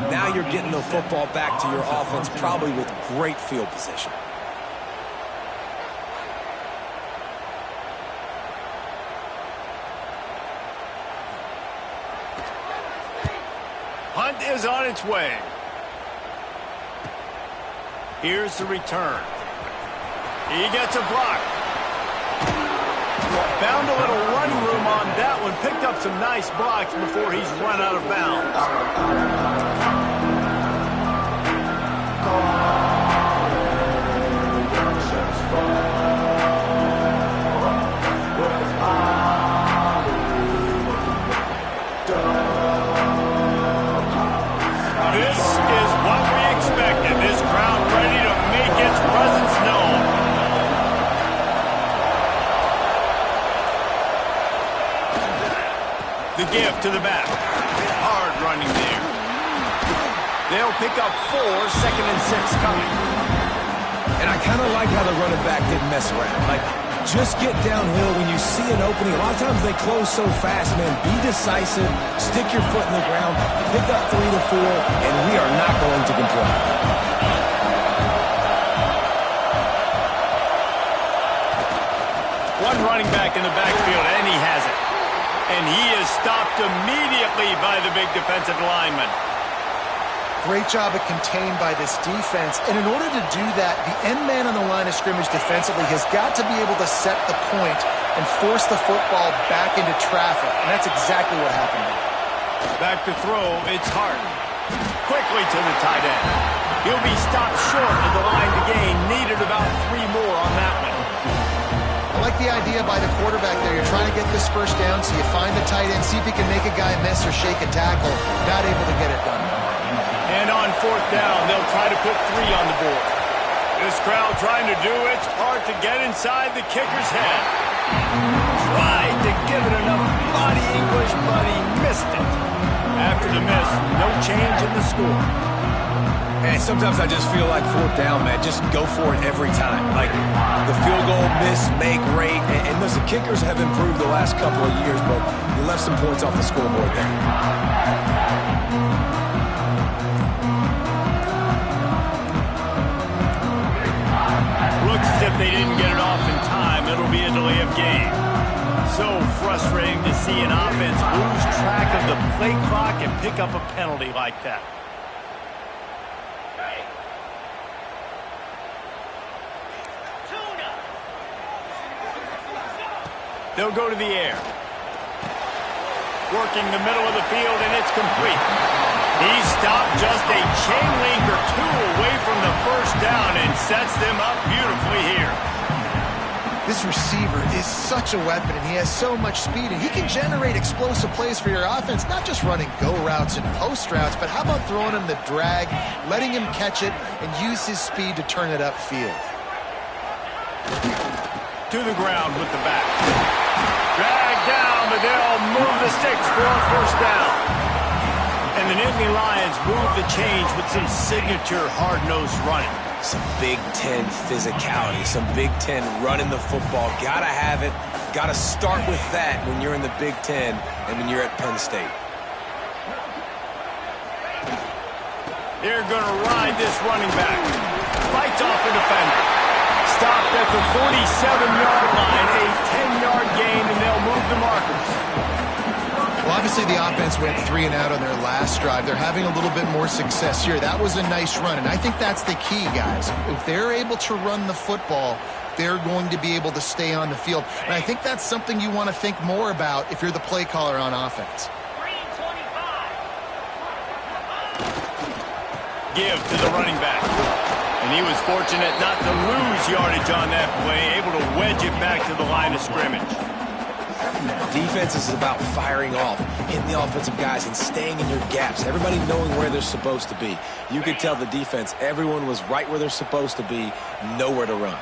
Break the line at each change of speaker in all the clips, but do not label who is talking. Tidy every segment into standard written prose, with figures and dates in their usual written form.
Now you're getting the football back to your offense, probably with great field position.
Hunt is on its way. Here's the return. He gets a block. Found a little running room on that one. Picked up some nice blocks before he's run out of bounds. This is what we expected. This crowd ready to make its presence known. The give to the back. Hard running there. They'll pick up 4, 2nd and 6 coming.
And I kind of like how the running back didn't mess around. Like, just get downhill when you see an opening. A lot of times they close so fast, man. Be decisive, stick your foot in the ground, pick up 3 to 4, and we are not going to complain.
One running back in the backfield, and he has it. And he is stopped immediately by the big defensive lineman.
Great job of contained by this defense. And in order to do that, the end man on the line of scrimmage defensively has got to be able to set the point and force the football back into traffic. And that's exactly what happened there.
Back to throw, it's Hart. Quickly to the tight end. He'll be stopped short of the line to gain. Needed about 3 more on that one.
I like the idea by the quarterback there. You're trying to get this first down, so you find the tight end, see if he can make a guy miss or shake a tackle. Not able to get it done.
And on 4th down, they'll try to put 3 on the board. This crowd trying to do its part to get inside the kicker's head. Tried to give it enough body English, but he missed it. After the miss, no change in the score.
And sometimes I just feel like 4th down, man. Just go for it every time. Like, the field goal, miss, make, rate. And listen, kickers have improved the last couple of years, but you left some points off the scoreboard there.
Looks as if they didn't get it off in time. It'll be a delay of game. So frustrating to see an offense lose track of the play clock and pick up a penalty like that. They'll go to the air. Working the middle of the field, and it's complete. He stopped just a chain link or 2 away from the first down and sets them up beautifully here.
This receiver is such a weapon, and he has so much speed, and he can generate explosive plays for your offense, not just running go routes and post routes, but how about throwing him the drag, letting him catch it, and use his speed to turn it upfield.
To the ground with the back. Dragged down, but they'll move the sticks for a first down. And the Nittany Lions move the change with some signature hard-nosed running.
Some Big Ten physicality, some Big Ten running the football. Gotta have it. Gotta start with that when you're in the Big Ten and when you're at Penn State.
They're going to ride this running back. Fights off a defender. Stopped at the 47-yard line, a 10-yard gain, and they'll move the markers.
Well, obviously the offense went 3 and out on their last drive. They're having a little bit more success here. That was a nice run, and I think that's the key, guys. If they're able to run the football, they're going to be able to stay on the field. And I think that's something you want to think more about if you're the play caller on offense.
Give to the running back. And he was fortunate not to lose yardage on that play, able to wedge it back to the line of scrimmage.
Defense is about firing off, hitting the offensive guys, and staying in your gaps. Everybody knowing where they're supposed to be. You could tell the defense, everyone was right where they're supposed to be, nowhere to run.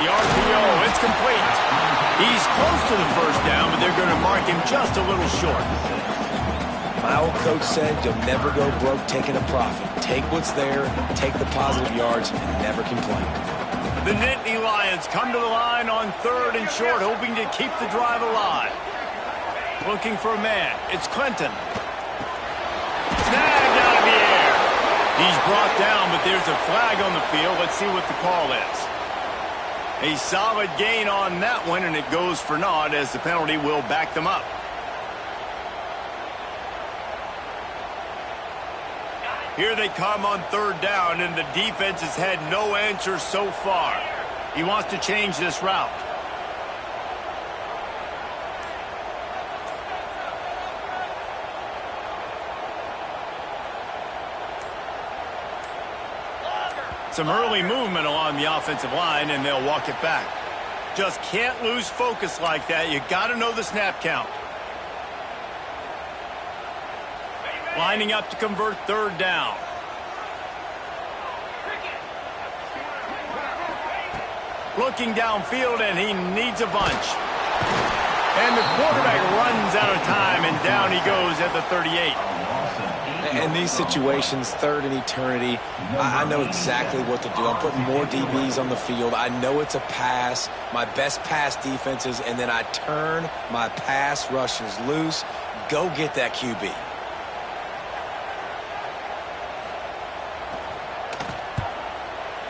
The RPO, it's complete. He's close to the first down, but they're going to mark him just a little short.
My old coach said you'll never go broke taking a profit. Take what's there, take the positive yards, and never complain.
The Nittany Lions come to the line on 3rd and short, hoping to keep the drive alive. Looking for a man. It's Clinton. Snagged out of the air. He's brought down, but there's a flag on the field. Let's see what the call is. A solid gain on that one, and it goes for naught as the penalty will back them up. Here they come on third down, and the defense has had no answers so far. He wants to change this route. Some early movement along the offensive line, and they'll walk it back. Just can't lose focus like that. You got to know the snap count. Lining up to convert third down. Looking downfield, and he needs a bunch. And the quarterback runs out of time, and down he goes at the 38.
In these situations, third and eternity, I know exactly what to do. I'm putting more DBs on the field. I know it's a pass, my best pass defenses, and then I turn my pass rushers loose. Go get that QB.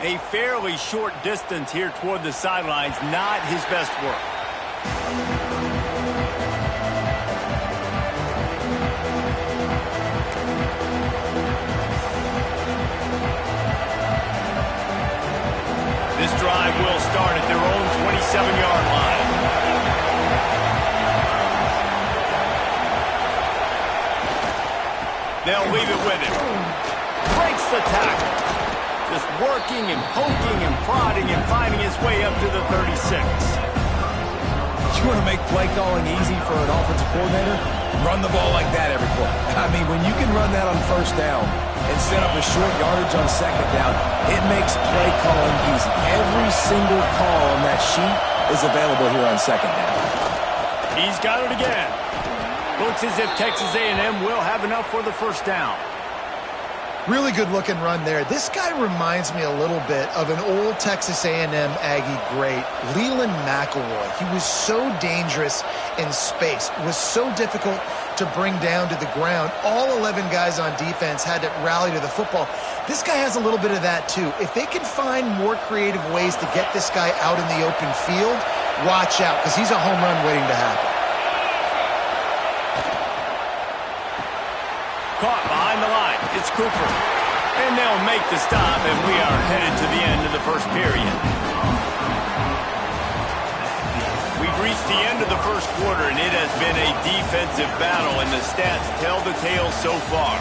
A fairly short distance here toward the sidelines, not his best work. This drive will start at their own 27-yard line. They'll leave it with him. Breaks the tackle. Just working and poking and prodding and finding his way up to the 36.
You want to make play calling easy for an offensive coordinator? Run the ball like that every play. I mean, when you can run that on first down and set up a short yardage on second down, it makes play calling easy. Every single call on that sheet is available here on second down.
He's got it again. Looks as if Texas A&M will have enough for the first down.
Really good looking run there. This guy reminds me a little bit of an old Texas A&M Aggie great, Leland McElroy. He was so dangerous in space, was so difficult to bring down to the ground. All 11 guys on defense had to rally to the football. This guy has a little bit of that too. If they can find more creative ways to get this guy out in the open field, watch out, because he's a home run waiting to happen.
Caught behind the line. It's Cooper. And they'll make the stop, and we are headed to the end of the first period. We've reached the end of the first quarter, and it has been a defensive battle, and the stats tell the tale so far.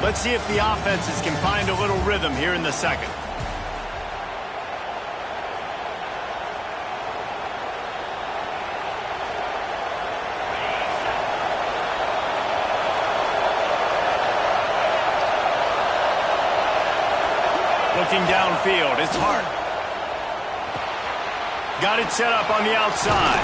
Let's see if the offenses can find a little rhythm here in the second. Looking downfield, it's Hart. Got it set up on the outside.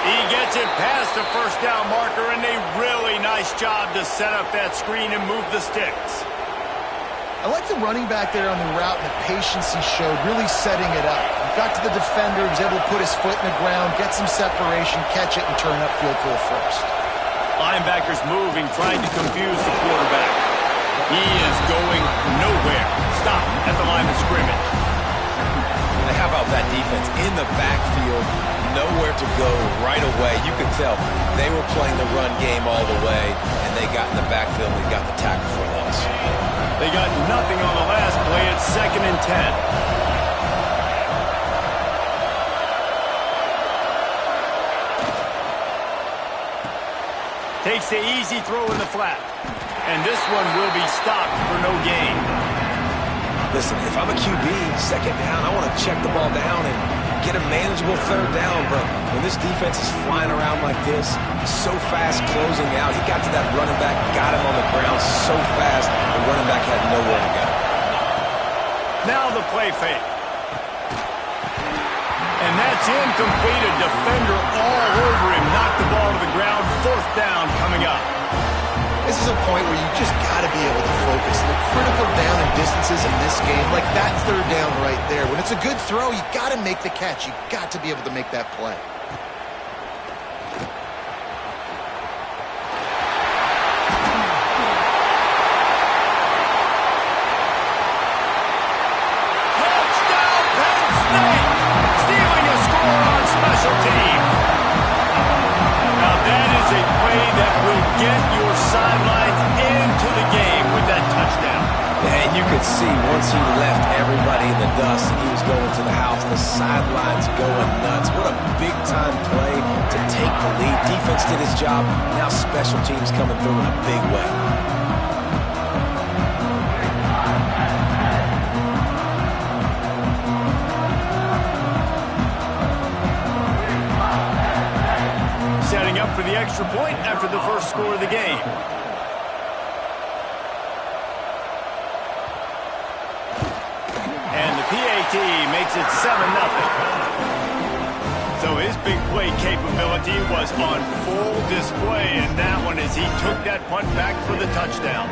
He gets it past the first down marker, and a really nice job to set up that screen and move the sticks.
I like the running back there on the route and the patience he showed, really setting it up. He got to the defender, was able to put his foot in the ground, get some separation, catch it, and turn upfield for a first.
Linebackers moving, trying to confuse the quarterback. He is going nowhere. Stop at the line of scrimmage.
And how about that defense in the backfield? Nowhere to go right away. You could tell they were playing the run game all the way, and they got in the backfield and got the tackle for loss.
They got nothing on the last play. It's 2nd and 10. Takes the easy throw in the flat. And this one will be stopped for no gain.
Listen, if I'm a QB, second down, I want to check the ball down and get a manageable third down. But when this defense is flying around like this, so fast closing out, he got to that running back, got him on the ground so fast, the running back had nowhere to go.
Now the play fake. And that's incomplete. A defender all over him. Knocked the ball to the ground. 4th down coming up.
This is a point where you just got to be able to focus. The critical down and distances in this game, like that third down right there. When it's a good throw, you got to make the catch. You got to be able to make that play.
could see once he left everybody in the dust and he was going to the house, the sidelines going nuts. What a big-time play to take the lead. Defense did his job. Now special teams coming through in a big way.
Setting up for the extra point after the first score of the game. And the PAT makes it 7-0. So his big play capability was on full display in that one as he took that punt back for the touchdown.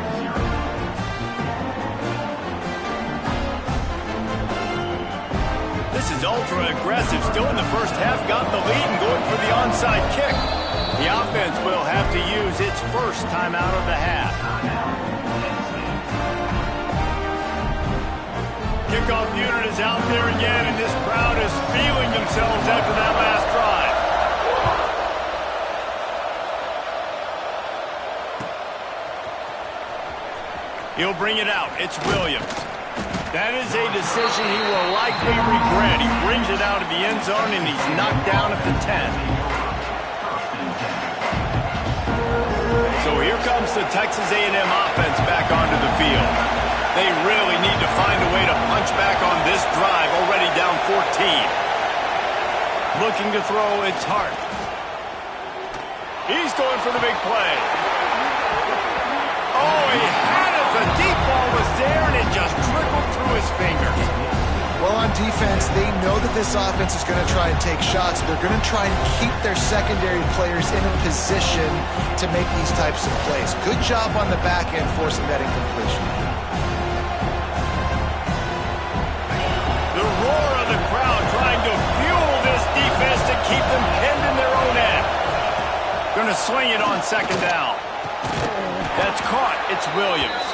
This is ultra aggressive. Still in the first half, got the lead and going for the onside kick. The offense will have to use its first timeout of the half. Kickoff unit is out there again, and this crowd is feeling themselves after that last drive. He'll bring it out. It's Williams. That is a decision he will likely regret. He brings it out of the end zone, and he's knocked down at the 10. So here comes the Texas A&M offense back onto the field. They really need to find a way to punch back on this drive, already down 14. Looking to throw, it's Hart. He's going for the big play. Oh, he had it. The deep ball was there, and it just trickled through his fingers.
Well, on defense, they know that this offense is going to try and take shots. They're going to try and keep their secondary players in a position to make these types of plays. Good job on the back end forcing that incompletion.
The roar of the crowd trying to fuel this defense to keep them pinned in their own end. Going to swing it on second down. That's caught. It's Williams.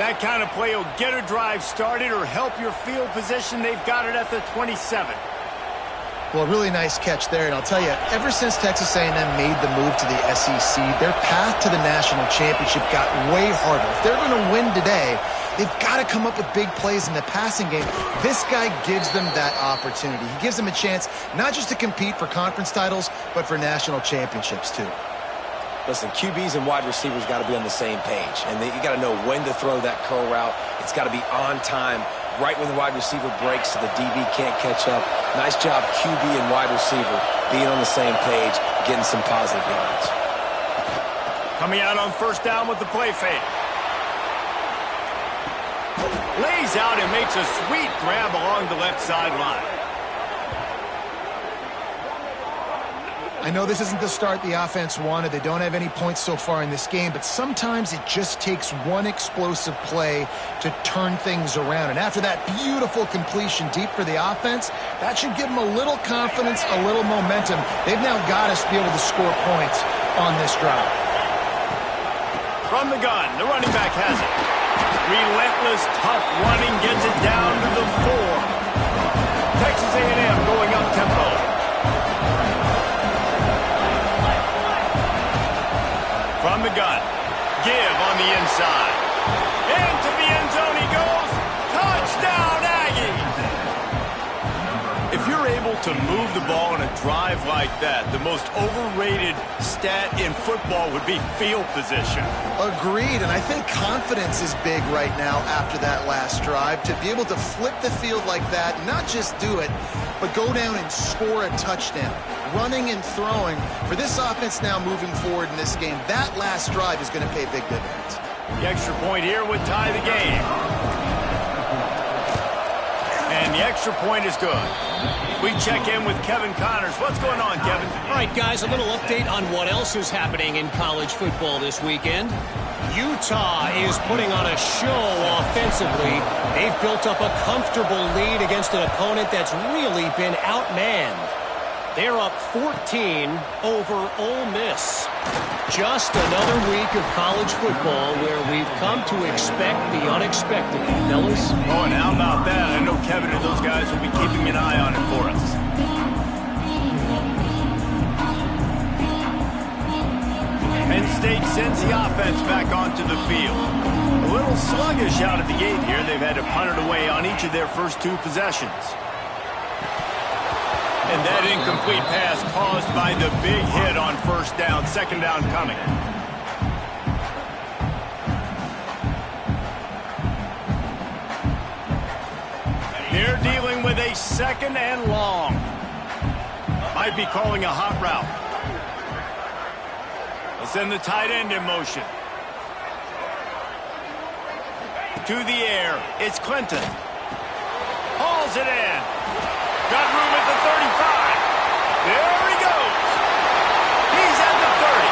That kind of play will get a drive started or help your field position. They've got it at the 27.
Well, really nice catch there. And I'll tell you, ever since Texas A&M made the move to the SEC, their path to the national championship got way harder. If they're going to win today, they've got to come up with big plays in the passing game. This guy gives them that opportunity. He gives them a chance not just to compete for conference titles, but for national championships, too.
Listen, QBs and wide receivers got to be on the same page. And you got to know when to throw that curl route. It's got to be on time, right when the wide receiver breaks so the DB can't catch up. Nice job, QB and wide receiver, being on the same page, getting some positive yards.
Coming out on first down with the play fake. Lays out and makes a sweet grab along the left sideline.
I know this isn't the start the offense wanted. They don't have any points so far in this game, but sometimes it just takes one explosive play to turn things around. And after that beautiful completion deep for the offense, that should give them a little confidence, a little momentum. They've now got us to be able to score points on this drive.
From the gun, the running back has it. Relentless, tough running gets it down to the 4. Texas A&M going up tempo. From the gun, give on the inside. Into the end zone he goes. Touchdown, Aggies! If you're able to move the ball in a drive like that, the most overrated stat in football would be field position.
Agreed, and I think confidence is big right now after that last drive. To be able to flip the field like that, not just do it, but go down and score a touchdown. Running and throwing. For this offense now moving forward in this game, that last drive is going to pay big dividends.
The extra point here would tie the game. And the extra point is good. We check in with Kevin Connors. What's going on, Kevin?
All right, guys, a little update on what else is happening in college football this weekend. Utah is putting on a show offensively. They've built up a comfortable lead against an opponent that's really been outmanned. They're up 14 over Ole Miss. Just another week of college football where we've come to expect the unexpected, fellas.
Oh, and how about that? I know Kevin and those guys will be keeping an eye on it for us. State sends the offense back onto the field. A little sluggish out of the gate here. They've had to punt it away on each of their first 2 possessions. And that incomplete pass caused by the big hit on first down. Second down coming. They're dealing with a second and long. Might be calling a hot route. They'll send the tight end in motion. To the air. It's Clinton. Hauls it in. Got room at the 35. There he goes. He's at the 30.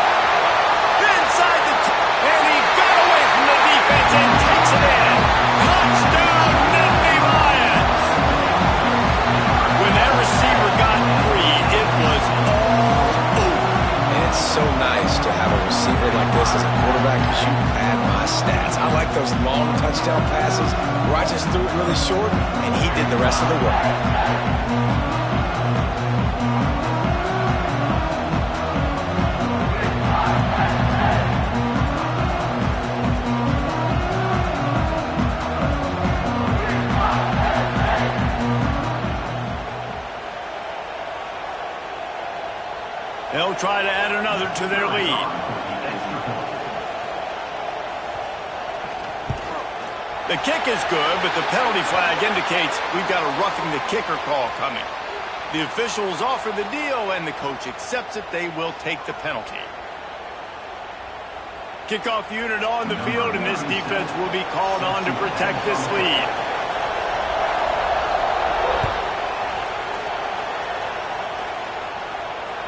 Inside the and he got away from the defense and takes it in. Touchdown, Nittany Lions. When that receiver got free, it was all over.
And it's so nice to have a receiver like this as a quarterback because you pad my stats. I like those long touchdown passes where I just threw it really short and he did the rest of the work.
They'll try to add another to their lead. The kick is good, but the penalty flag indicates we've got a roughing the kicker call coming. The officials offer the deal, and the coach accepts it. They will take the penalty. Kickoff unit on the field, and this defense will be called on to protect this lead.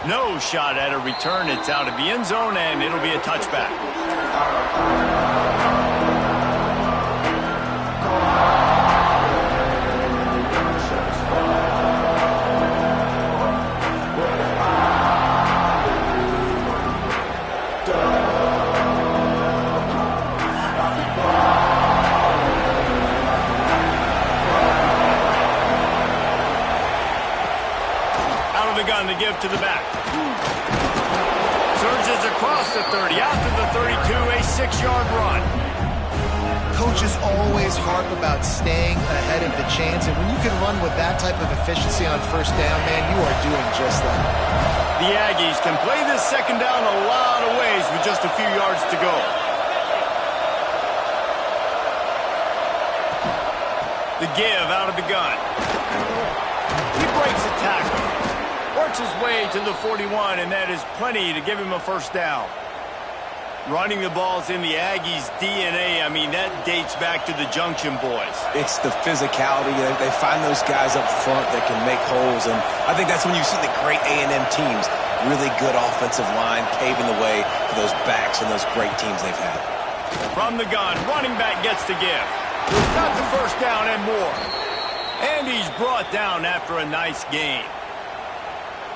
No shot at a return. It's out of the end zone, and it'll be a touchback. Out of the gun to give to the back. Surges across the 30, out to the 32, a 6-yard run.
Coaches always harp about staying ahead of the chains, and when you can run with that type of efficiency on first down, man, you are doing just that.
The Aggies can play this second down a lot of ways with just a few yards to go. The give out of the gun. He breaks a tackle. Works his way to the 41, and that is plenty to give him a first down. Running the ball's in the Aggies' DNA. I mean, that dates back to the Junction boys.
It's the physicality. They find those guys up front that can make holes, and I think that's when you see the great A&M teams. Really good offensive line paving the way for those backs and those great teams they've had.
From the gun, running back gets to give. He's got the first down and more. And he's brought down after a nice gain.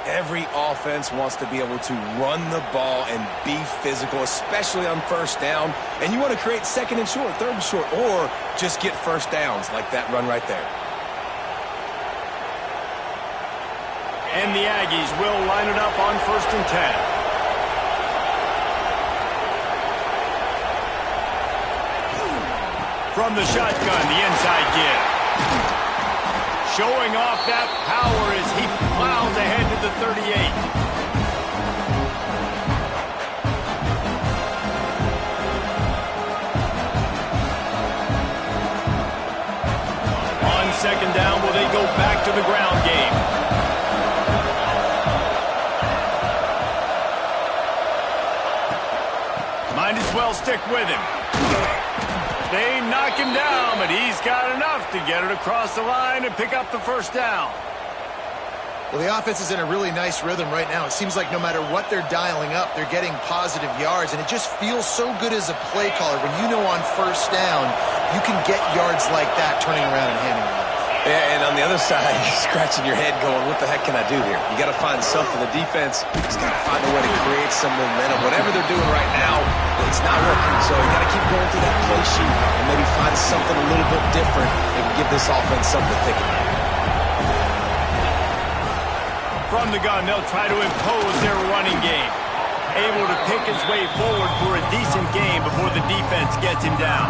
Every offense wants to be able to run the ball and be physical, especially on first down. And you want to create second and short, third and short, or just get first downs like that run right there.
And the Aggies will line it up on 1st and 10. From the shotgun, the inside give. Showing off that power as he plows ahead to the 38. On second down, will they go back to the ground game? Might as well stick with him. They knock him down, but he's got enough to get it across the line and pick up the first down.
Well, the offense is in a really nice rhythm right now. It seems like no matter what they're dialing up, they're getting positive yards, and it just feels so good as a play caller when you know on first down you can get yards like that turning around and handing it off.
Yeah, and on the other side, you're scratching your head going, what the heck can I do here? You got to find something. The defense has got to find a way to create some momentum. Whatever they're doing right now, it's not working. So you got to keep going through that play sheet and maybe find something a little bit different that can give this offense something to think about.
From the gun, they'll try to impose their running game. able to pick his way forward for a decent game before the defense gets him down.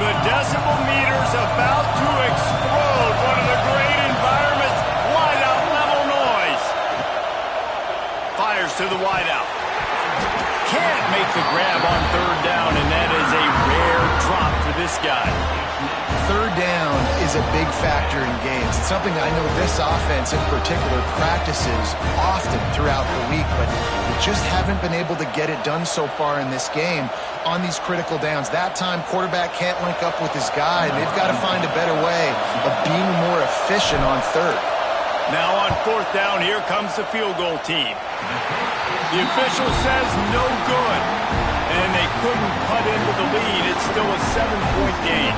The decibel meter's about to explode. One of the great environments. Wideout level noise. Fires to the wideout. Can't make the grab on third down, and that is a rare drop for this guy.
Third down is a big factor in games. It's something I know this offense in particular practices often throughout the week, but we just haven't been able to get it done so far in this game on these critical downs. That time, quarterback can't link up with his guy, and they've got to find a better way of being more efficient on third.
Now on fourth down, here comes the field goal team. The official says no good, and they couldn't cut into the lead. It's still a 7-point game.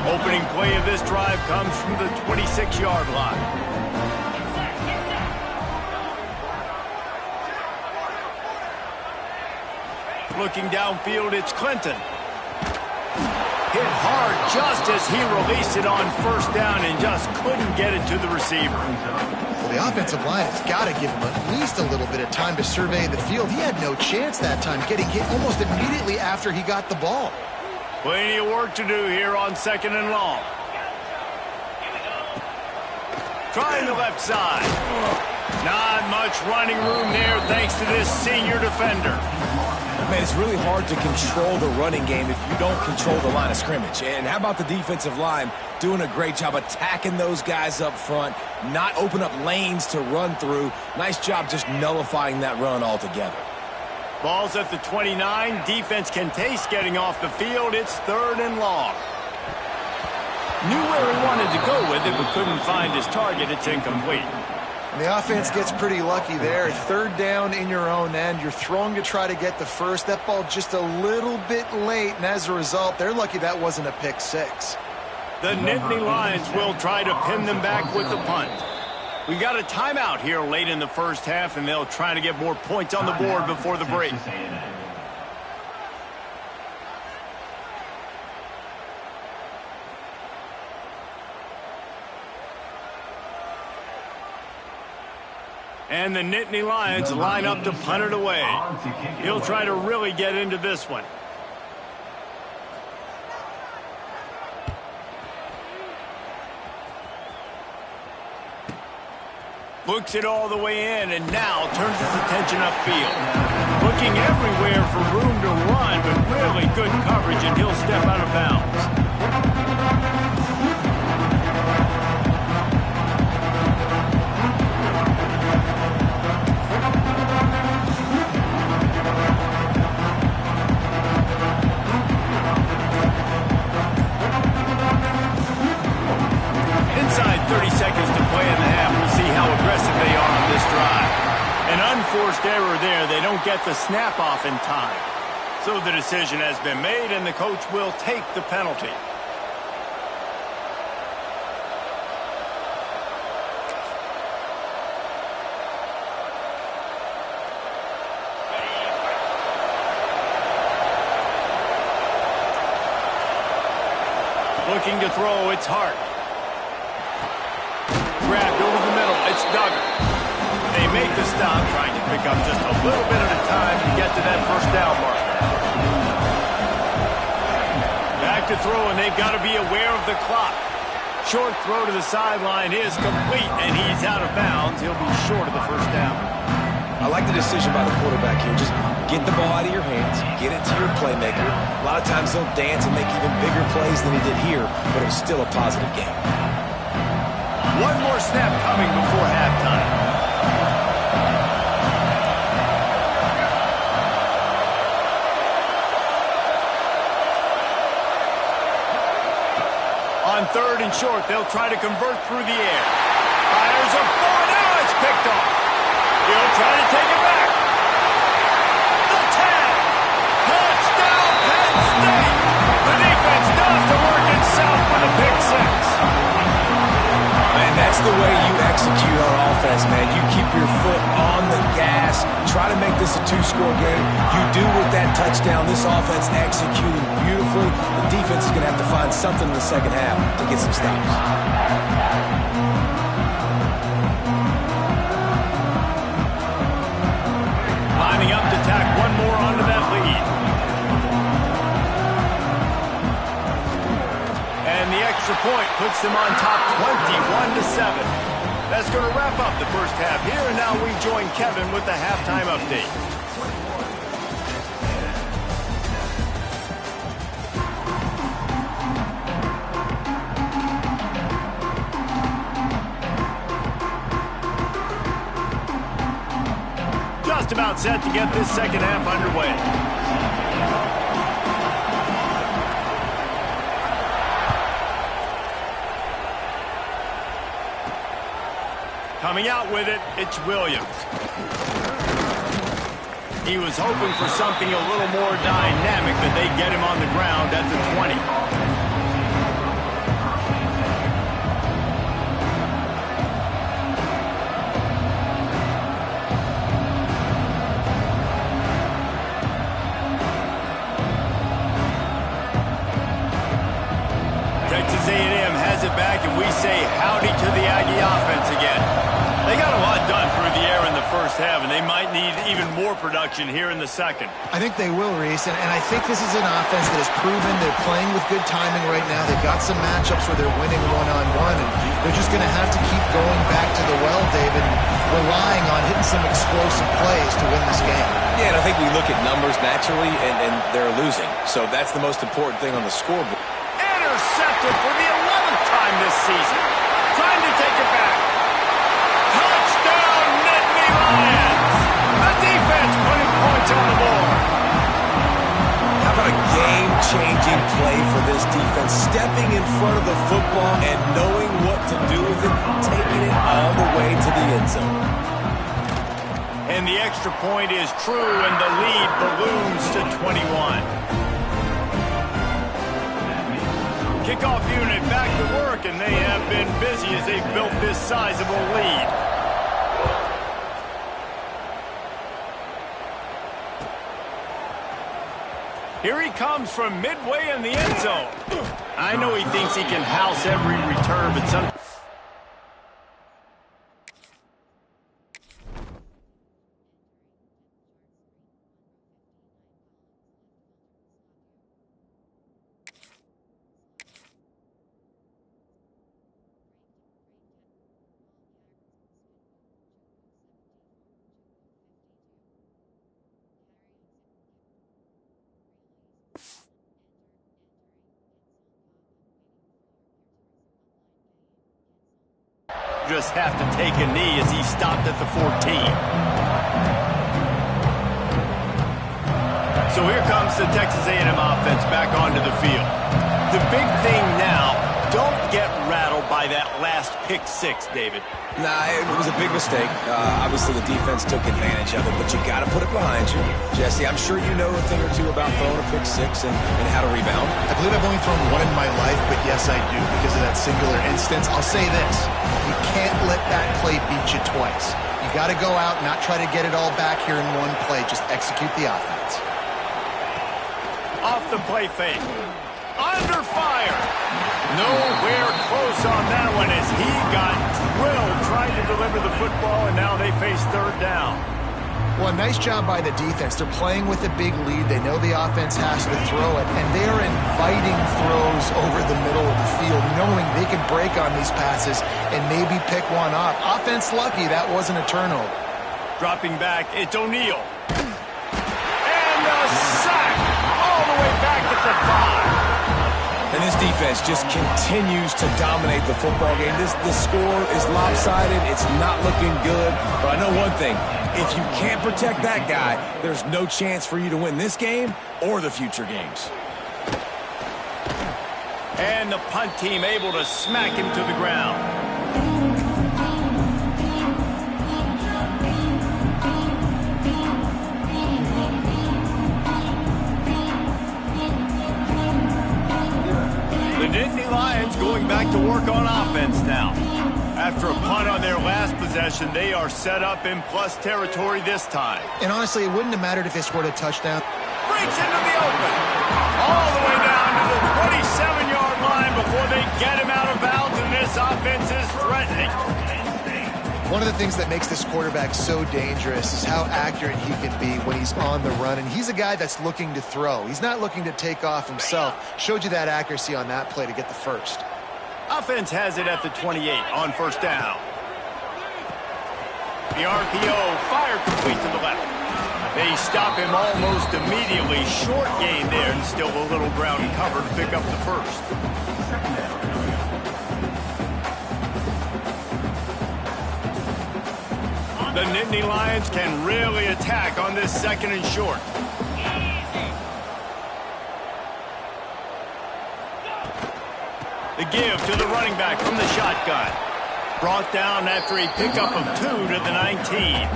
Opening play of this drive comes from the 26-yard line. Looking downfield, it's Clinton. Hit hard just as he released it on first down and just couldn't get it to the receiver.
Well, the offensive line has got to give him at least a little bit of time to survey the field. He had no chance that time, getting hit almost immediately after he got the ball.
Plenty of work to do here on second and long. Trying the left side. Not much running room there thanks to this senior defender.
Man, it's really hard to control the running game if you don't control the line of scrimmage. And how about the defensive line doing a great job attacking those guys up front, not open up lanes to run through. Nice job just nullifying that run altogether.
Ball's at the 29. Defense can taste getting off the field. It's third and long. Knew where he wanted to go with it, but couldn't find his target. It's incomplete.
And the offense gets pretty lucky there. Third down in your own end. You're throwing to try to get the first. That ball just a little bit late, and as a result, they're lucky that wasn't a pick six.
The Nittany Lions will try to pin them back with the punt. We got a timeout here late in the first half, and they'll try to get more points on the board before the break. And the Nittany Lions line up to punt it away. He'll try to really get into this one. Looks it all the way in, and now turns his attention upfield. Looking everywhere for room to run, but really good coverage, and he'll step out of bounds. Inside 30 seconds to play in the half. We'll see how aggressive they are on this drive. An unforced error there. They don't get the snap off in time. So the decision has been made, and the coach will take the penalty. Looking to throw, it's Hart. Grabbed over the middle, it's Duggar. They make the stop, trying to pick up just a little bit at a time to get to that first down marker. Back to throw, and they've got to be aware of the clock. Short throw to the sideline is complete, and he's out of bounds. He'll be short of the first down.
I like the decision by the quarterback here. Just get the ball out of your hands, get it to your playmaker. A lot of times they'll dance and make even bigger plays than he did here, but it was still a positive game.
One more snap coming before halftime. On third and short, they'll try to convert through the air. Fires a ball, now it's picked off. He'll try to take it back. The tag. Touchdown, Penn State. The defense does the work itself with a pick six.
Man, that's the way you execute on offense, man. You keep your foot on the gas, try to make this a two-score game. You do with that touchdown. This offense executing beautifully. The defense is going to have to find something in the second half to get some stops.
Lining up to tack one more onto that lead. And the extra point puts them on top 21-7. That's going to wrap up the first half here, and now we join Kevin with the halftime update. Just about set to get this second half underway. Coming out with it, it's Williams. He was hoping for something a little more dynamic, but they get him on the ground at the 20. Texas A&M has it back, and we say howdy to the Aggie offense again. They got a lot done through the air in the first half, and they might need even more production here in the second.
I think they will, Reese, and I think this is an offense that has proven they're playing with good timing right now. They've got some matchups where they're winning one-on-one, and they're just going to have to keep going back to the well, David, relying on hitting some explosive plays to win this game.
Yeah, and I think we look at numbers naturally, and they're losing. So that's the most important thing on the scoreboard.
Intercepted for the 11th time this season. Trying to take it back. Touchdown, Nittany Lions. The defense putting points on the board.
How about a game-changing play for this defense? Stepping in front of the football and knowing what to do with it, taking it all the way to the end zone.
And the extra point is true, and the lead balloons to 21. Kickoff unit back to work, and they have been busy as they've built this sizable lead. Here he comes from midway in the end zone. I know he thinks he can house every return, but some... just have to take a knee as he stopped at the 14. So here comes the Texas A&M offense back onto the field. The big thing now, don't get rattled by that last pick six, David.
Nah, it was a big mistake. Obviously, the defense took advantage of it, but you got to put it behind you. Jesse, I'm sure you know a thing or two about throwing a pick six and how to rebound.
I believe I've only thrown one in my life, but yes, I do because of that singular instance. I'll say this. You can't let that play beat you twice. You got to go out and not try to get it all back here in one play. Just execute the offense.
Off the play fake. Under fire. Nowhere close on that one as he got drilled trying to deliver the football, and now they face third down.
Well, nice job by the defense. They're playing with a big lead. They know the offense has to throw it, and they're inviting throws over the middle of the field, knowing they can break on these passes and maybe pick one off. Offense lucky that wasn't a turnover.
Dropping back, it's O'Neal. And a sack all the way back at the 5.
And this defense just continues to dominate the football game. The score is lopsided. It's not looking good. But I know one thing. If you can't protect that guy, there's no chance for you to win this game or the future games.
And the punt team able to smack him to the ground. The Nittany Lions going back to work on offense now. After a punt on their last possession, they are set up in plus territory this time.
And honestly, it wouldn't have mattered if they scored a touchdown.
Breaks into the open. All the way down to the 27-yard line before they get him out of bounds, and this offense is threatening.
One of the things that makes this quarterback so dangerous is how accurate he can be when he's on the run. And he's a guy that's looking to throw. He's not looking to take off himself. Showed you that accuracy on that play to get the first.
Offense has it at the 28 on first down. The RPO fired complete to the left. They stop him almost immediately. Short gain there, and still a little ground cover to pick up the first. The Nittany Lions can really attack on this second and short. The give to the running back from the shotgun. Brought down after a pickup of 2 to the 19.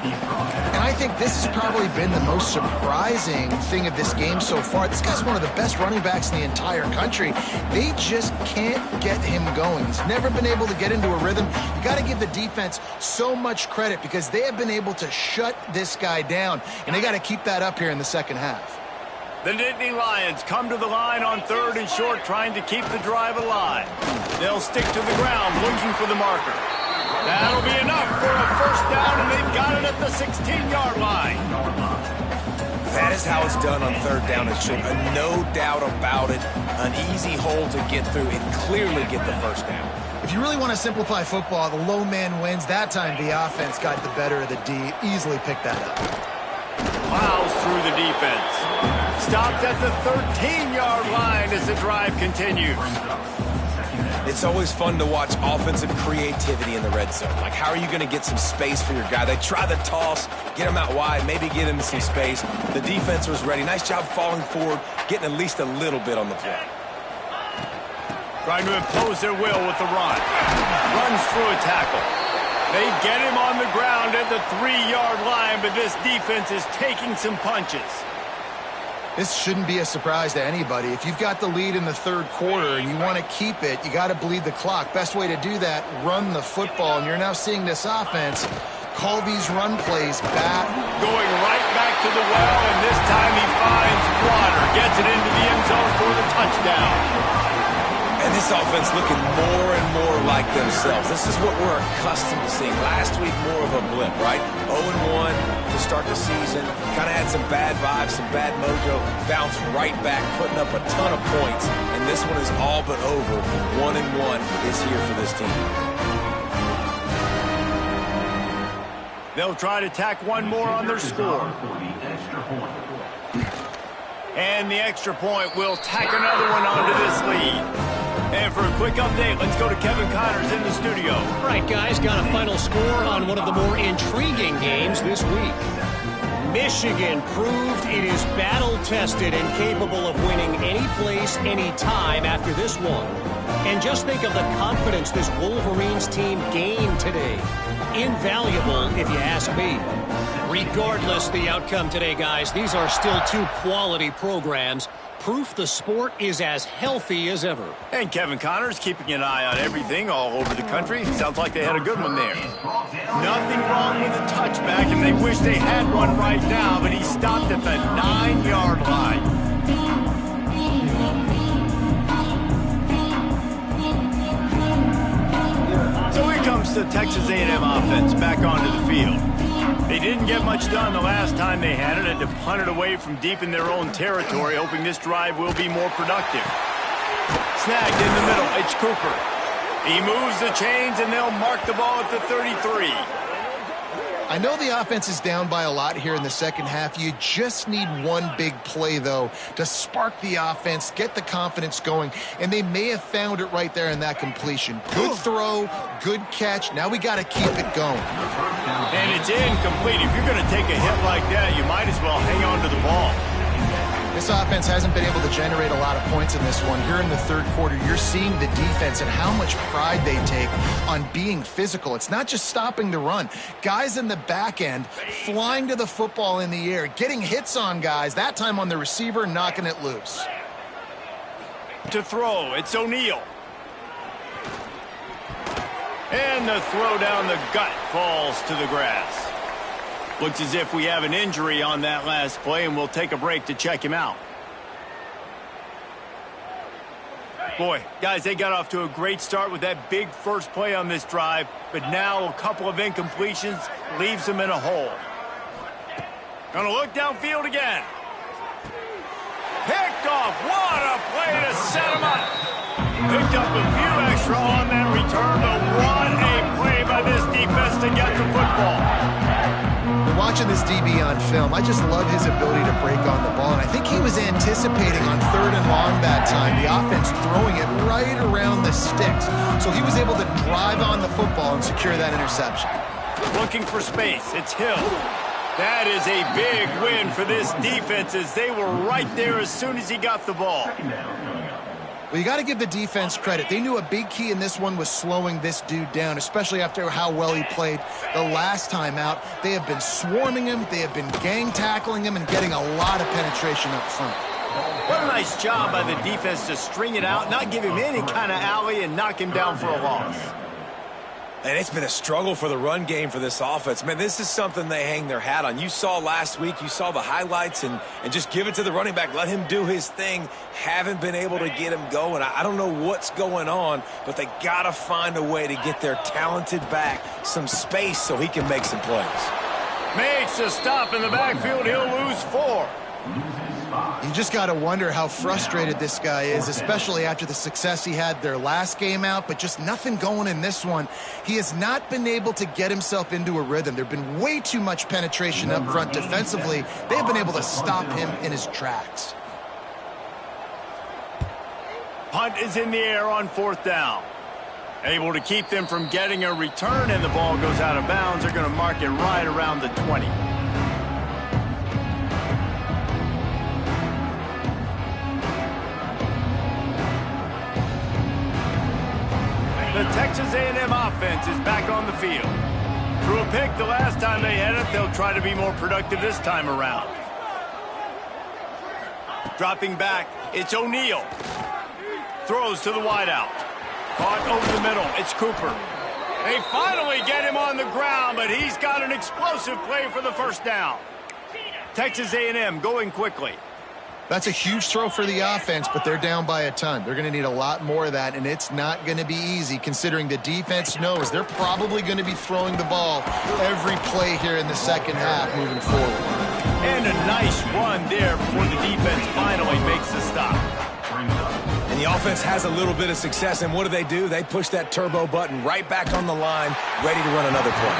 And I think this has probably been the most surprising thing of this game so far. This guy's one of the best running backs in the entire country. They just can't get him going. He's never been able to get into a rhythm. You got to give the defense so much credit because they have been able to shut this guy down, and they got to keep that up here in the second half.
The Nittany Lions come to the line on third and short, trying to keep the drive alive. They'll stick to the ground, looking for the marker. That'll be enough for a first down, and they've got it at the 16-yard line.
That is how it's done on third down. It should be no doubt about it. An easy hole to get through and clearly get the first down.
If you really want to simplify football, the low man wins. That time the offense got the better of the D. Easily picked that up.
Plows through the defense. Stopped at the 13-yard line as the drive continues.
It's always fun to watch offensive creativity in the red zone. Like, how are you going to get some space for your guy? They try the toss, get him out wide, maybe get him some space. The defense was ready. Nice job falling forward, getting at least a little bit on the play.
Trying to impose their will with the run. Runs through a tackle. They get him on the ground at the 3-yard line, but this defense is taking some punches.
This shouldn't be a surprise to anybody. If you've got the lead in the third quarter and you want to keep it, you got to bleed the clock. Best way to do that, run the football. And you're now seeing this offense call these run plays back.
Going right back to the well, and this time he finds water. Gets it into the end zone for the touchdown.
And this offense looking more and more like themselves. This is what we're accustomed to seeing. Last week, more of a blip, right? 0-1 to start the season. Kind of had some bad vibes, some bad mojo. Bounced right back, putting up a ton of points. And this one is all but over. 1-1 is here for this team.
They'll try to tack one more on their score. And the extra point will tack another one onto this lead. And for a quick update, let's go to Kevin Connors in the studio.
All right, guys, got a final score on one of the more intriguing games this week. Michigan proved it is battle-tested and capable of winning any place, any time after this one. And just think of the confidence this Wolverines team gained today. Invaluable, if you ask me. Regardless the outcome today, guys, these are still two quality programs. Proof the sport is as healthy as ever.
And Kevin Connors keeping an eye on everything all over the country. Sounds like they had a good one there. Nothing wrong with a touchback, and they wish they had one right now, but he stopped at the 9-yard line. So here comes the Texas A&M offense back onto the field. They didn't get much done the last time they had it, and to punt it away from deep in their own territory, hoping this drive will be more productive. Snagged in the middle, it's Cooper. He moves the chains, and they'll mark the ball at the 33.
I know the offense is down by a lot here in the second half. You just need one big play, though, to spark the offense, get the confidence going, and they may have found it right there in that completion. Good throw, good catch. Now we got to keep it going.
And it's incomplete. If you're going to take a hit like that, you might as well hang on to the ball.
This offense hasn't been able to generate a lot of points in this one. Here in the third quarter, you're seeing the defense and how much pride they take on being physical. It's not just stopping the run. Guys in the back end flying to the football in the air, getting hits on guys, that time on the receiver, knocking it loose.
To throw, it's O'Neal. And the throw down the gut falls to the grass. Looks as if we have an injury on that last play, and we'll take a break to check him out. Boy, guys, they got off to a great start with that big first play on this drive, but now a couple of incompletions leaves them in a hole. Gonna look downfield again. Picked off. What a play to set him up. Picked up a few extra on that return, but what a play by this defense to get the football.
Watching this DB on film, I just love his ability to break on the ball, and I think he was anticipating on 3rd and long that time, the offense throwing it right around the sticks. So he was able to drive on the football and secure that interception.
Looking for space, it's Hill. That is a big win for this defense as they were right there as soon as he got the ball.
Well, you got to give the defense credit. They knew a big key in this one was slowing this dude down, especially after how well he played the last time out. They have been swarming him, they have been gang tackling him, and getting a lot of penetration up front.
What a nice job by the defense to string it out, not give him any kind of alley, and knock him down for a loss.
And it's been a struggle for the run game for this offense. Man, this is something they hang their hat on. You saw last week, you saw the highlights, and just give it to the running back. Let him do his thing. Haven't been able to get him going. I don't know what's going on, but they got to find a way to get their talented back some space so he can make some plays.
Makes a stop in the backfield. He'll lose 4.
You just got to wonder how frustrated this guy is, especially after the success he had their last game out, but just nothing going in this one. He has not been able to get himself into a rhythm. There have been way too much penetration up front defensively. They've been able to stop him in his tracks.
Punt is in the air on 4th down. Able to keep them from getting a return, and the ball goes out of bounds. They're going to mark it right around the 20. The Texas A&M offense is back on the field. Threw a pick the last time they had it. They'll try to be more productive this time around. Dropping back, it's O'Neal. Throws to the wideout. Caught over the middle, it's Cooper. They finally get him on the ground, but he's got an explosive play for the first down. Texas A&M going quickly.
That's a huge throw for the offense, but they're down by a ton. They're going to need a lot more of that, and it's not going to be easy considering the defense knows they're probably going to be throwing the ball every play here in the second half moving forward.
And a nice run there before the defense finally makes the stop.
And the offense has a little bit of success, and what do? They push that turbo button right back on the line, ready to run another play.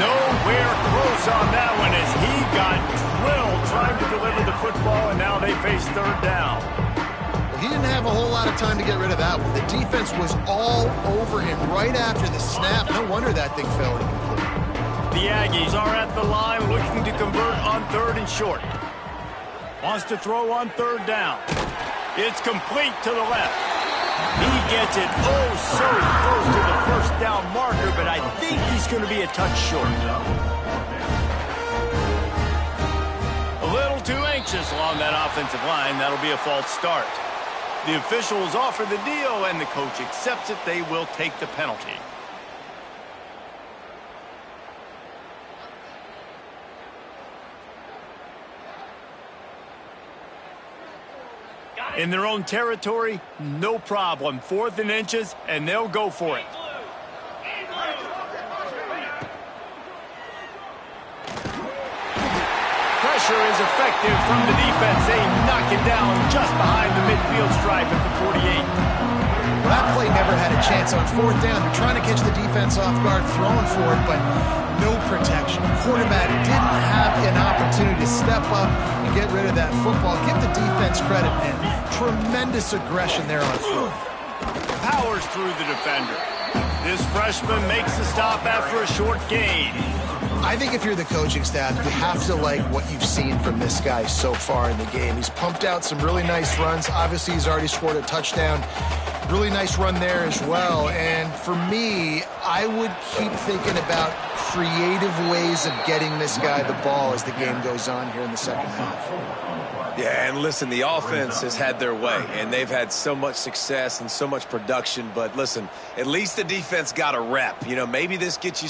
Nowhere close on that one as he got drilled trying to deliver the football, and now they face 3rd down.
Well, he didn't have a whole lot of time to get rid of that one. The defense was all over him right after the snap. No wonder that thing fell incomplete.
The Aggies are at the line looking to convert on 3rd and short. Wants to throw on 3rd down. It's complete to the left. He gets it oh so close to the first down marker, but I think he's going to be a touch short. A little too anxious along that offensive line. That'll be a false start. The officials offer the deal, and the coach accepts it. They will take the penalty. In their own territory, no problem. 4th and inches, and they'll go for it. Pressure is effective from the defense. They knock it down just behind the midfield stripe at the 48.
Well, that play never had a chance on 4th down. They're trying to catch the defense off guard, throwing for it, but no protection. The quarterback didn't have an opportunity to step up and get rid of that football. Give the defense credit, man. Tremendous aggression there on foot.
Powers through the defender. This freshman makes the stop after a short gain.
I think if you're the coaching staff, you have to like what you've seen from this guy so far in the game. He's pumped out some really nice runs. Obviously, he's already scored a touchdown. Really nice run there as well. And for me, I would keep thinking about creative ways of getting this guy the ball as the game goes on here in the second half.
Yeah, and listen, the offense has had their way, and they've had so much success and so much production. But listen, at least the defense got a rep. You know, maybe this gets you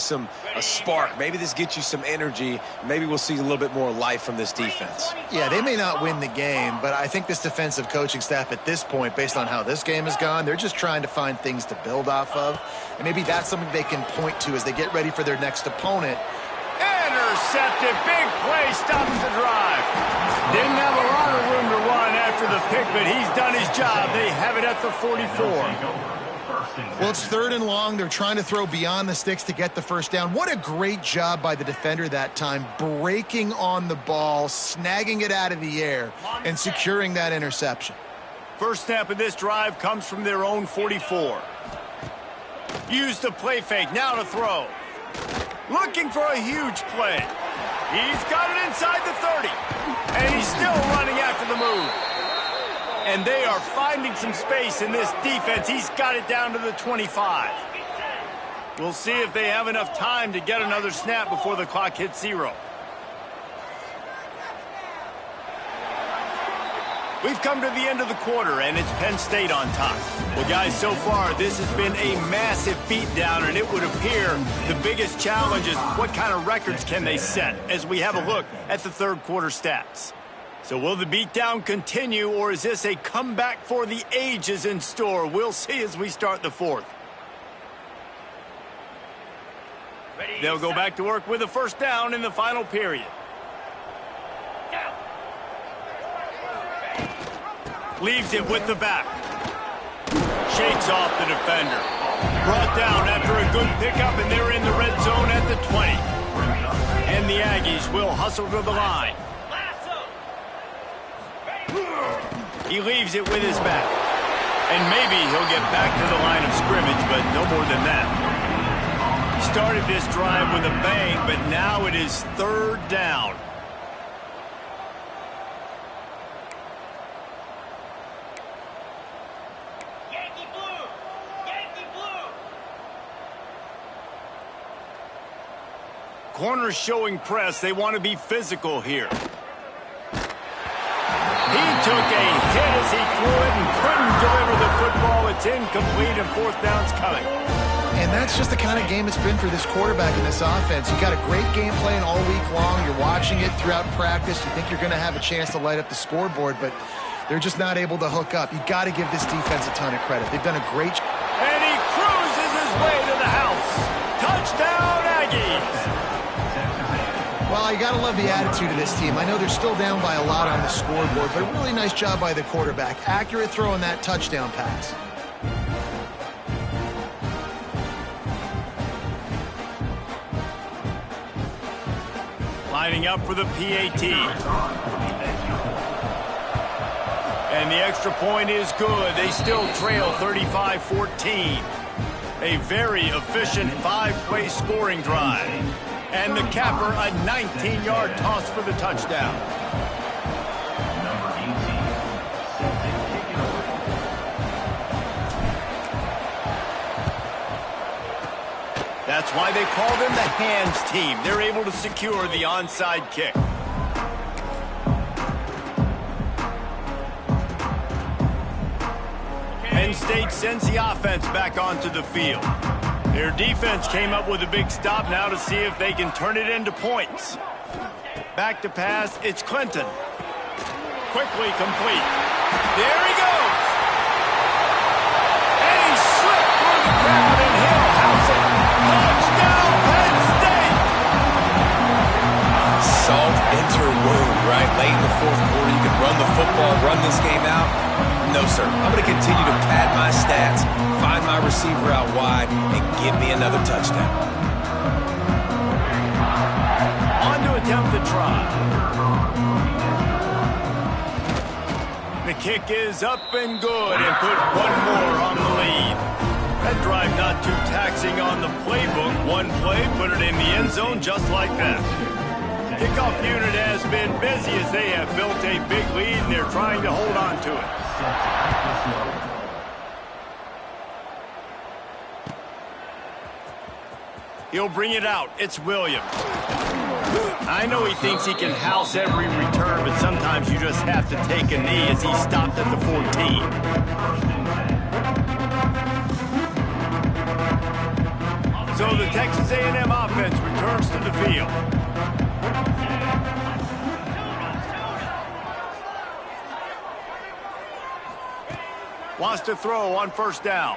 a spark. Maybe this gets you some energy. Maybe we'll see a little bit more life from this defense.
Yeah, they may not win the game, but I think this defensive coaching staff at this point, based on how this game has gone, they're just trying to find things to build off of. And maybe that's something they can point to as they get ready for their next opponent.
Intercepted. Big play. Stops the drive. Didn't have a lot of room to run after the pick, but he's done his job. They have it at the 44.
Well, it's 3rd and long. They're trying to throw beyond the sticks to get the first down. What a great job by the defender that time, breaking on the ball, snagging it out of the air, and securing that interception.
First snap of this drive comes from their own 44. Use the play fake. Now to throw. Looking for a huge play. He's got it inside the 30. And he's still running after the move. And they are finding some space in this defense. He's got it down to the 25. We'll see if they have enough time to get another snap before the clock hits 0. We've come to the end of the quarter, and it's Penn State on top. Well, guys, so far, this has been a massive beatdown, and it would appear the biggest challenge is what kind of records can they set as we have a look at the third quarter stats. So will the beatdown continue, or is this a comeback for the ages in store? We'll see as we start the fourth. They'll go back to work with a first down in the final period. Leaves it with the back. Shakes off the defender. Brought down after a good pickup, and they're in the red zone at the 20. And the Aggies will hustle to the line. He leaves it with his back. And maybe he'll get back to the line of scrimmage, but no more than that. Started this drive with a bang, but now it is 3rd down. Corners showing press. They want to be physical here. He took a hit as he threw it and couldn't deliver the football. It's incomplete, and 4th down's coming.
And that's just the kind of game it's been for this quarterback in this offense. You got a great game plan all week long. You're watching it throughout practice. You think you're going to have a chance to light up the scoreboard, but they're just not able to hook up. You got to give this defense a ton of credit. They've done a great job.
And he cruises his way to the house. Touchdown, Aggies.
Well, you got to love the attitude of this team. I know they're still down by a lot on the scoreboard, but a really nice job by the quarterback. Accurate throw on that touchdown pass.
Lining up for the PAT. And the extra point is good. They still trail 35-14. A very efficient 5-play scoring drive. And the capper, a 19-yard toss for the touchdown. That's why they call them the hands team. They're able to secure the onside kick. Penn State sends the offense back onto the field. Their defense came up with a big stop now to see if they can turn it into points. Back to pass, it's Clinton. Quickly complete. There he goes. And he slipped through the crowd, and he'll house it. Touchdown, Penn State!
Salt enter wound, right? Late in the fourth quarter, you can run the football, run this game out. No, sir. I'm going to continue to pad my stats, find my receiver out wide, and give me another touchdown.
On to attempt the try. The kick is up and good, and put one more on the lead. That drive not too taxing on the playbook. One play, put it in the end zone just like that. Kickoff unit has been busy as they have built a big lead, and they're trying to hold on to it. He'll bring it out. It's Williams. I know he thinks he can house every return, but sometimes you just have to take a knee as he stopped at the 14. So the Texas A&M offense returns to the field. Wants to throw on first down.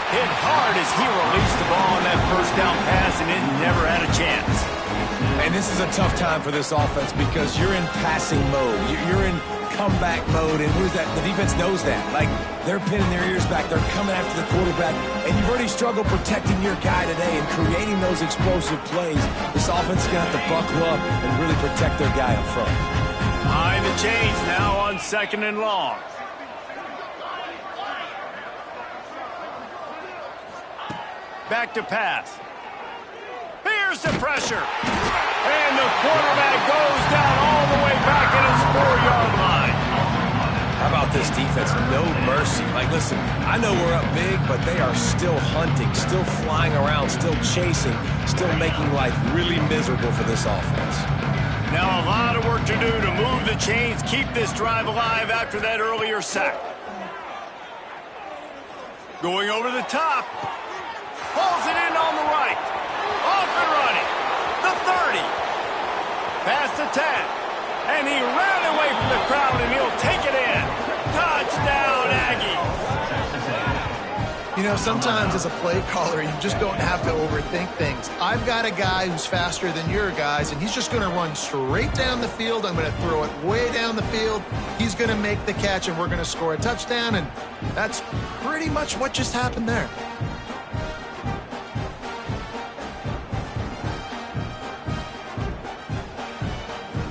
Hit hard as he released the ball on that first down pass, and it never had a chance.
And this is a tough time for this offense because you're in passing mode. You're in comeback mode, and the defense knows that. Like, they're pinning their ears back. They're coming after the quarterback, and you've already struggled protecting your guy today and creating those explosive plays. This offense is going to have to buckle up and really protect their guy up front.
Behind the chains now on 2nd and long. Back to pass. Here's the pressure. And the quarterback goes down all the way back at his 4-yard line.
How about this defense? No mercy. Like, listen, I know we're up big, but they are still hunting, still flying around, still chasing, still making life really miserable for this offense.
Now a lot of work to do to move the chains, keep this drive alive after that earlier sack. Going over the top. Pulls it in on the right. Off and running. The 30. Past the 10. And he ran away from the crowd, and he'll take it in. Touchdown, Aggie.
You know, sometimes as a play caller, you just don't have to overthink things. I've got a guy who's faster than your guys, and he's just going to run straight down the field. I'm going to throw it way down the field. He's going to make the catch, and we're going to score a touchdown, and that's pretty much what just happened there.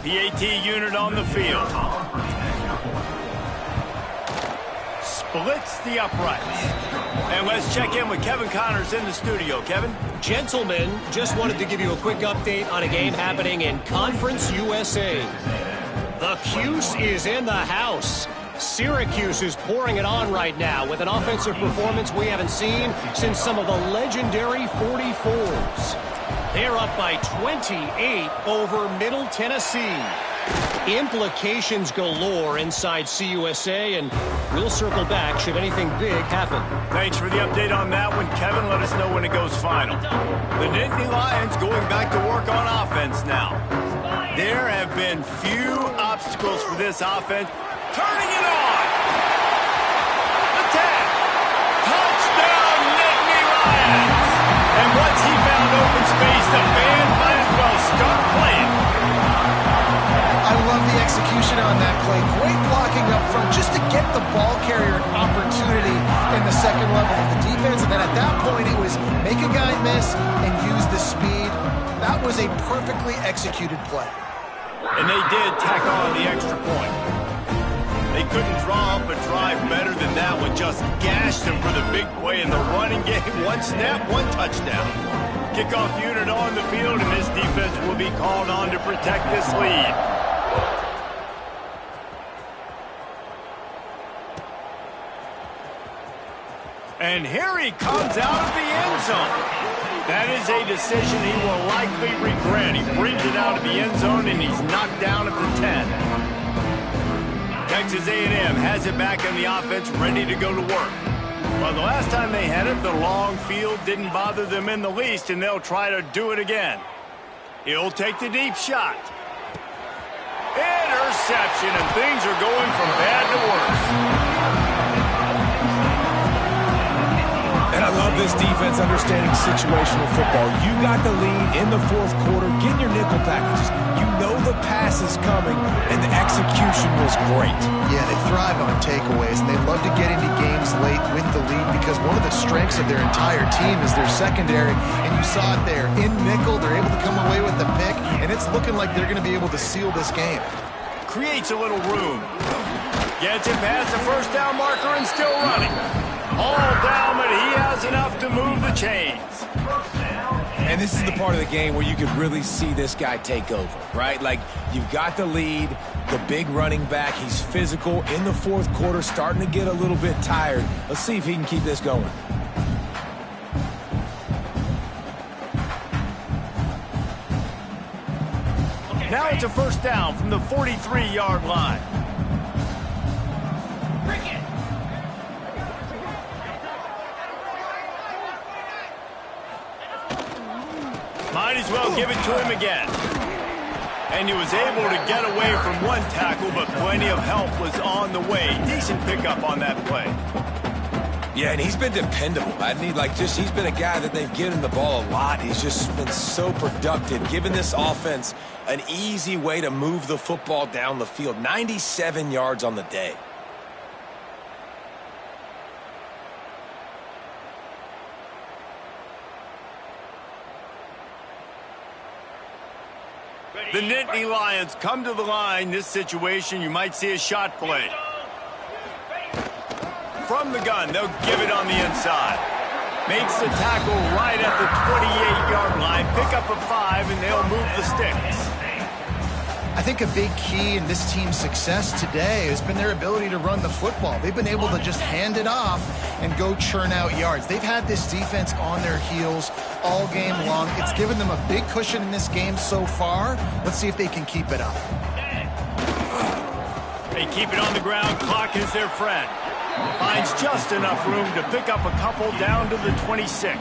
PAT unit on the field. Splits the uprights. And let's check in with Kevin Connors in the studio. Kevin?
Gentlemen, just wanted to give you a quick update on a game happening in Conference USA. The Cuse is in the house. Syracuse is pouring it on right now with an offensive performance we haven't seen since some of the legendary 44s. They're up by 28 over Middle Tennessee. Implications galore inside CUSA, and we'll circle back should anything big happen.
Thanks for the update on that one, Kevin. Let us know when it goes final. The Nittany Lions going back to work on offense now. There have been few obstacles for this offense. Turning it on. The tag. Touchdown, Nittany Lions. And once he found open space, the band might as well start playing.
I love the execution on that play. Great blocking up front just to get the ball carrier an opportunity in the second level of the defense. And then at that point, it was make a guy miss and use the speed. That was a perfectly executed play.
And they did tack on the extra point. They couldn't draw up a drive better than that one. Just gashed them for the big play in the running game. One snap, one touchdown. Kickoff unit on the field, and this defense will be called on to protect this lead. And here he comes out of the end zone. That is a decision he will likely regret. He brings it out of the end zone, and he's knocked down at the 10. Texas A&M has it back in the offense, ready to go to work. Well, the last time they had it, the long field didn't bother them in the least, and they'll try to do it again. He'll take the deep shot. Interception, and things are going from bad to worse.
And I love this defense understanding situational football. You got the lead in the fourth quarter. Get your nickel packages. You know the pass is coming, and the execution was great.
Yeah, they thrive on takeaways, and they love to get into games late with the lead because one of the strengths of their entire team is their secondary, and you saw it there. In nickel, they're able to come away with the pick, and it's looking like they're going to be able to seal this game.
Creates a little room. Gets it past the first down marker and still running. All down, but he has enough to move the chains.
And this is the part of the game where you could really see this guy take over, right? Like, you've got the lead, the big running back. He's physical in the fourth quarter, starting to get a little bit tired. Let's see if he can keep this going.
Now it's a first down from the 43-yard line. Might as well give it to him again. And he was able to get away from one tackle, but plenty of help was on the way. Decent pickup on that play.
Yeah, and he's been dependable. He's been a guy that they've given the ball a lot. He's just been so productive, giving this offense an easy way to move the football down the field. 97 yards on the day.
The Nittany Lions come to the line. This situation, you might see a shot play. From the gun, they'll give it on the inside. Makes the tackle right at the 28-yard line. Pick up a 5, and they'll move the sticks.
I think a big key in this team's success today has been their ability to run the football. They've been able to just hand it off and go churn out yards. They've had this defense on their heels all game long. It's given them a big cushion in this game so far. Let's see if they can keep it up.
They keep it on the ground. Clock is their friend. Finds just enough room to pick up a couple down to the 26.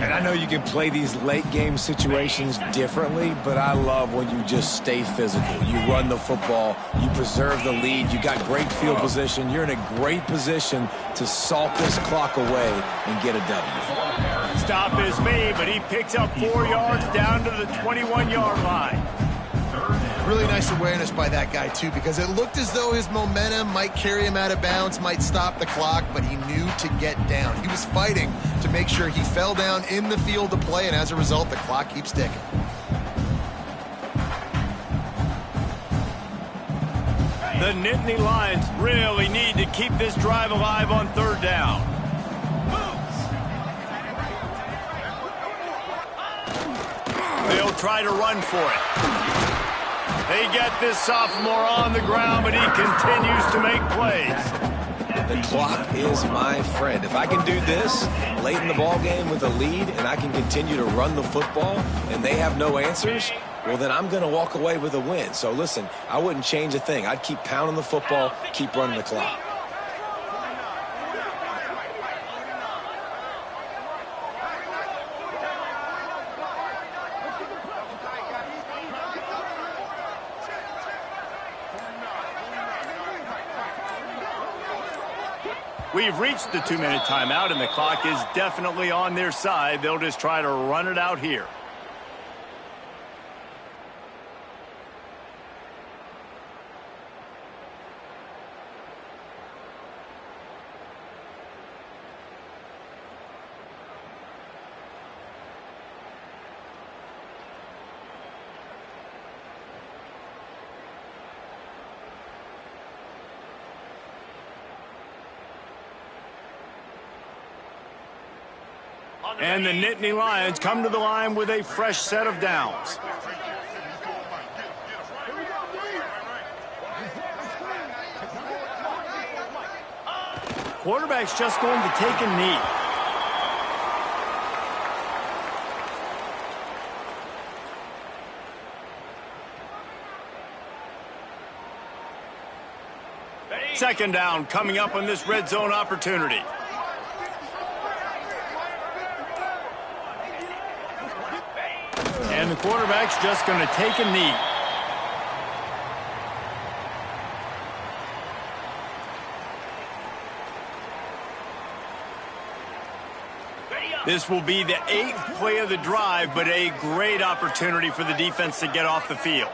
And I know you can play these late game situations differently, but I love when you just stay physical. You run the football, you preserve the lead, you got great field position, you're in a great position to salt this clock away and get a W.
Stop is made, but he picks up 4 yards down to the 21-yard line.
Really nice awareness by that guy, too, because it looked as though his momentum might carry him out of bounds, might stop the clock, but he knew to get down. He was fighting to make sure he fell down in the field to play, and as a result, the clock keeps ticking.
The Nittany Lions really need to keep this drive alive on third down. They'll try to run for it. They get this sophomore on the ground, but he continues to make plays.
The clock is my friend. If I can do this late in the ball game with a lead and I can continue to run the football and they have no answers, well, then I'm going to walk away with a win. So, listen, I wouldn't change a thing. I'd keep pounding the football, keep running the clock.
We've reached the 2-minute timeout, and the clock is definitely on their side. They'll just try to run it out here. And the Nittany Lions come to the line with a fresh set of downs. Quarterback's just going to take a knee. Second down coming up on this red zone opportunity. And the quarterback's just going to take a knee. This will be the 8th play of the drive, but a great opportunity for the defense to get off the field.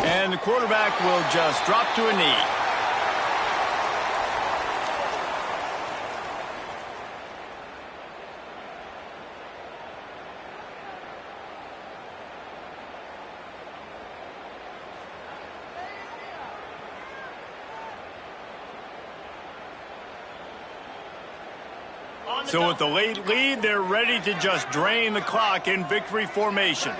And the quarterback will just drop to a knee. So with the late lead, they're ready to just drain the clock in victory formation.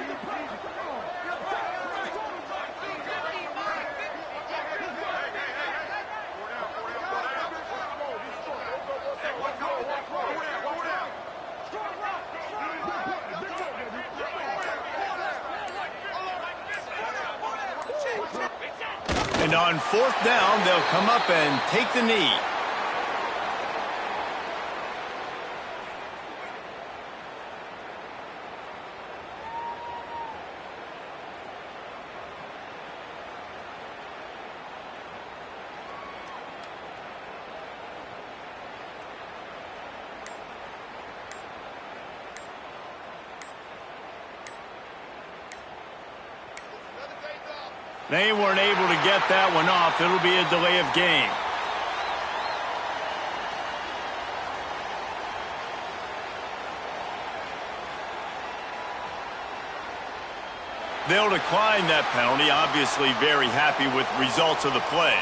And on fourth down, they'll come up and take the knee. They weren't able to get that one off. It'll be a delay of game. They'll decline that penalty. Obviously very happy with results of the play.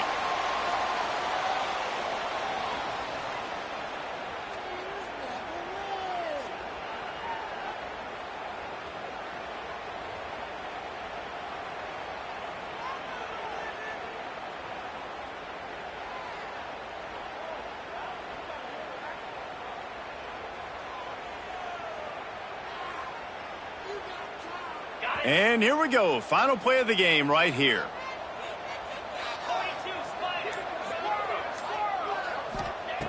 And here we go. Final play of the game right here.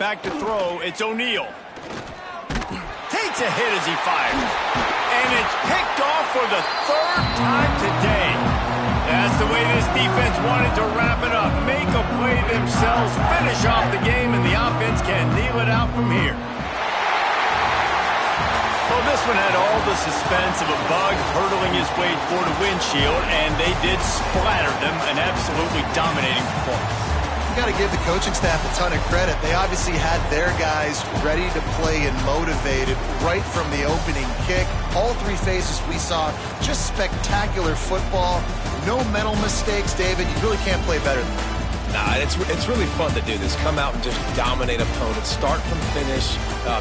Back to throw. It's O'Neal. Takes a hit as he fires. And it's picked off for the third time today. That's the way this defense wanted to wrap it up. Make a play themselves, finish off the game, and the offense can kneel it out from here. Well, this one had all the suspense of a bug hurtling his way toward a windshield, and they did splatter them. An absolutely dominating performance.
You got to give the coaching staff a ton of credit. They obviously had their guys ready to play and motivated right from the opening kick. All three phases we saw, just spectacular football. No mental mistakes, David. You really can't play better than that.
Nah, it's really fun to do this. Come out and just dominate opponents. Start from finish.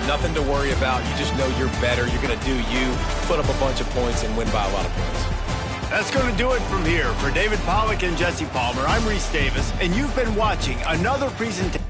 Nothing to worry about. You just know you're better. You're going to do you, put up a bunch of points, and win by a lot of points.
That's going to do it from here. For David Pollack and Jesse Palmer, I'm Reese Davis, and you've been watching another presentation.